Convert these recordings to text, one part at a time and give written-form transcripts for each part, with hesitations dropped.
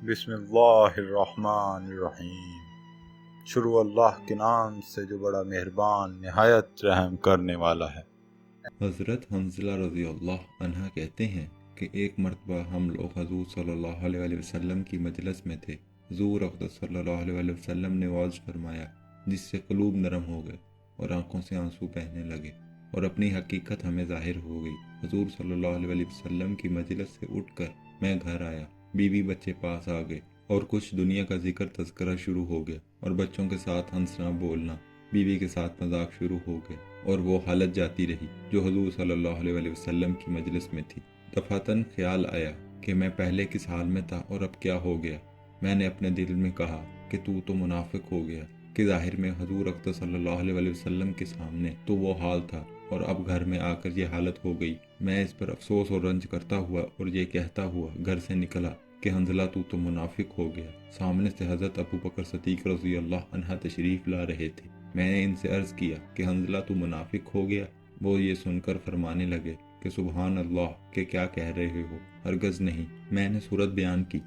بسم اللہ الرحمن الرحیم۔ شروع اللہ کے نام سے جو بڑا مہربان نہایت رحم کرنے والا ہے۔ حضرت حنظلہ رضی اللہ عنہ کہتے ہیں کہ ایک مرتبہ ہم لوگ حضور صلی اللہ علیہ وسلم کی مجلس میں تھے۔ حضور اقدس صلی اللہ علیہ وسلم نے واعظ فرمایا جس سے قلوب نرم ہو گئے اور آنکھوں سے آنسو بہنے لگے اور اپنی حقیقت ہمیں ظاہر ہو گئی۔ حضور صلی اللہ علیہ وسلم کی مجلس سے اٹھ کر میں گھر آیا، بیوی بچے پاس آ گئے اور کچھ دنیا کا ذکر تذکرہ شروع ہو گیا اور بچوں کے ساتھ ہنسنا بولنا، بیوی کے ساتھ مذاق شروع ہو گئے اور وہ حالت جاتی رہی جو حضور صلی اللہ علیہ وسلم کی مجلس میں تھی۔ دفعتاً خیال آیا کہ میں پہلے کس حال میں تھا اور اب کیا ہو گیا۔ میں نے اپنے دل میں کہا کہ تو منافق ہو گیا، کہ ظاہر میں حضور اقدس صلی اللہ علیہ وسلم کے سامنے تو وہ حال تھا اور اب گھر میں آ کر یہ حالت ہو گئی۔ میں اس پر افسوس اور رنج کرتا ہوا اور یہ کہتا ہوا گھر سے نکلا کہ حنظلہ تو منافق ہو گیا۔ سامنے سے حضرت ابو بکر صدیق رضی اللہ عنہ تشریف لا رہے تھے۔ میں نے ان سے عرض کیا کہ حنظلہ تو منافق ہو گیا۔ وہ یہ سن کر فرمانے لگے کہ سبحان اللہ، کہ کیا کہہ رہے ہو، ہرگز نہیں۔ میں نے صورت بیان کی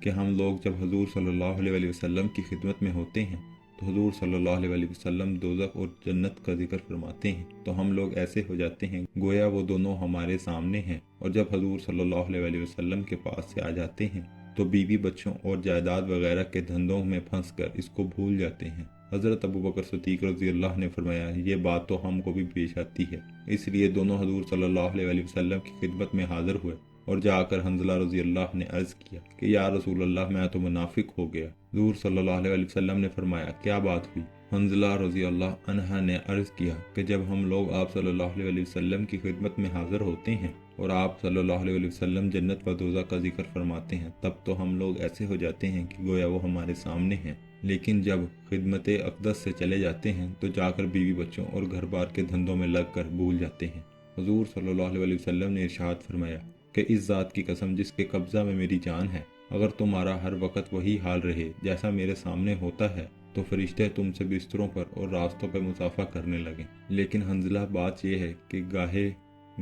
کہ ہم لوگ جب حضور صلی اللہ علیہ وسلم کی خدمت میں ہوتے ہیں تو حضور صلی اللہ علیہ وسلم دوزخ اور جنت کا ذکر فرماتے ہیں تو ہم لوگ ایسے ہو جاتے ہیں گویا وہ دونوں ہمارے سامنے ہیں، اور جب حضور صلی اللہ علیہ وسلم کے پاس سے آ جاتے ہیں تو بیوی بچوں اور جائیداد وغیرہ کے دھندوں میں پھنس کر اس کو بھول جاتے ہیں۔ حضرت ابو بکر صدیق رضی اللہ نے فرمایا یہ بات تو ہم کو بھی پیش آتی ہے، اس لیے دونوں حضور صلی اللہ علیہ وسلم کی خدمت میں حاضر ہوئے اور جا کر حنظلہ رضی اللہ نے عرض کیا کہ یا رسول اللہ، میں تو منافق ہو گیا۔ حضور صلی اللہ علیہ وسلم نے فرمایا کیا بات ہوئی؟ حنظلہ رضی اللہ عنہ نے عرض کیا کہ جب ہم لوگ آپ صلی اللہ علیہ وسلم کی خدمت میں حاضر ہوتے ہیں اور آپ صلی اللہ علیہ وسلم جنت و دوزخ کا ذکر فرماتے ہیں تب تو ہم لوگ ایسے ہو جاتے ہیں کہ گویا وہ ہمارے سامنے ہیں، لیکن جب خدمت اقدس سے چلے جاتے ہیں تو جا کر بیوی بچوں اور گھر بار کے دھندوں میں لگ کر بھول جاتے ہیں۔ حضور صلی اللہ علیہ وسلم نے ارشاد فرمایا کہ اس ذات کی قسم جس کے قبضہ میں میری جان ہے، اگر تمہارا ہر وقت وہی حال رہے جیسا میرے سامنے ہوتا ہے تو فرشتے تم سے بستروں پر اور راستوں پر مسافہ کرنے لگیں۔ لیکن حنظلہ بات یہ ہے کہ گاہے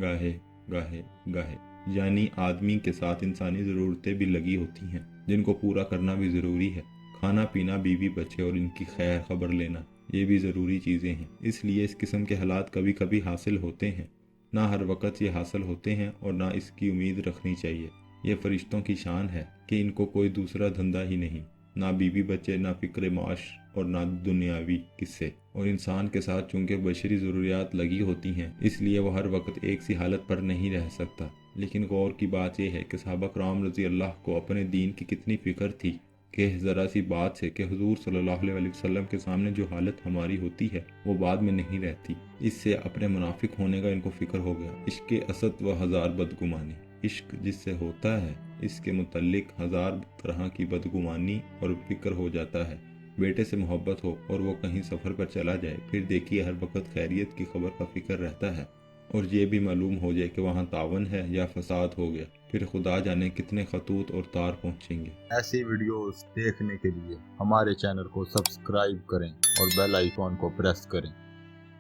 گاہے یعنی آدمی کے ساتھ انسانی ضرورتیں بھی لگی ہوتی ہیں جن کو پورا کرنا بھی ضروری ہے۔ کھانا پینا، بیوی بچے اور ان کی خیر خبر لینا، یہ بھی ضروری چیزیں ہیں۔ اس لیے اس قسم کے حالات کبھی کبھی حاصل ہوتے ہیں، نہ ہر وقت یہ حاصل ہوتے ہیں اور نہ اس کی امید رکھنی چاہیے۔ یہ فرشتوں کی شان ہے کہ ان کو کوئی دوسرا دھندا ہی نہیں، نہ بیوی بچے، نہ فکر معاش اور نہ دنیاوی قصے، اور انسان کے ساتھ چونکہ بشری ضروریات لگی ہوتی ہیں اس لیے وہ ہر وقت ایک سی حالت پر نہیں رہ سکتا۔ لیکن غور کی بات یہ ہے کہ صحابہ کرام رضی اللہ کو اپنے دین کی کتنی فکر تھی کہ ذرا سی بات سے کہ حضور صلی اللہ علیہ وسلم کے سامنے جو حالت ہماری ہوتی ہے وہ بعد میں نہیں رہتی، اس سے اپنے منافق ہونے کا ان کو فکر ہو گیا۔ عشق اسد و ہزار بدگمانی، عشق جس سے ہوتا ہے اس کے متعلق ہزار طرح کی بدگمانی اور فکر ہو جاتا ہے۔ بیٹے سے محبت ہو اور وہ کہیں سفر پر چلا جائے، پھر دیکھیے ہر وقت خیریت کی خبر کا فکر رہتا ہے، اور یہ بھی معلوم ہو جائے کہ وہاں تعاون ہے یا فساد ہو گیا، پھر خدا جانے کتنے خطوط اور تار پہنچیں گے۔ ایسی ویڈیوز دیکھنے کے لیے ہمارے چینل کو سبسکرائب کریں اور بیل آئیکن کو پریس کریں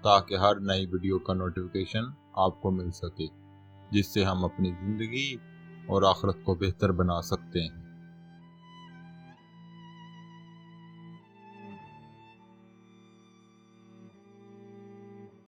تاکہ ہر نئی ویڈیو کا نوٹیفیکیشن آپ کو مل سکے، جس سے ہم اپنی زندگی اور آخرت کو بہتر بنا سکتے ہیں۔